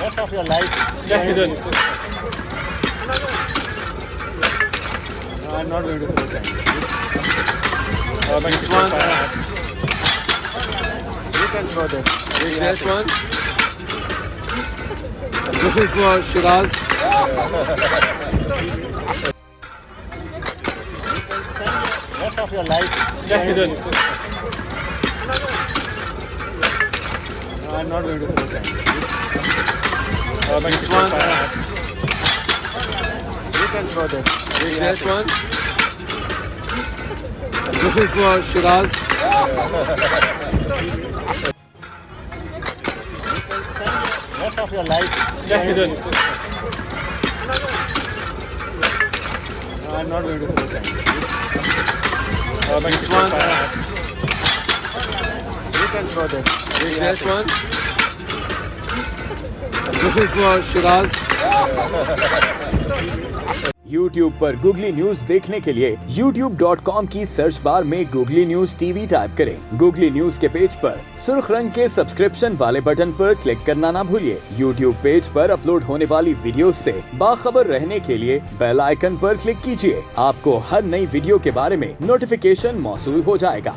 Rest of your life. Yes, we did. No, I'm not going to throw time. Thank you. You can throw this. Next one. This is for Shiraz. Rest of your life. Yes, we did. No, I'm not going to throw time. Thank you. You can throw this. Next one. This is for Shiraz. Rest of your life. Yes, we did. No, I'm not going to throw time. Thank you. You can throw this. Next one. This is for Shiraz. YouTube पर googly news देखने के लिए youtube.com की search bar में googly news TV type करें। Googly news के page पर सुर्ख रंग के सब्सक्रिप्शन वाले बटन पर क्लिक करना ना भूलिए। YouTube पेज पर अपलोड होने वाली वीडियोस से बाखबर रहने के लिए बेल आइकन पर क्लिक कीजिए। आपको हर नई वीडियो के बारे में नोटिफिकेशन मौसूल हो जाएगा।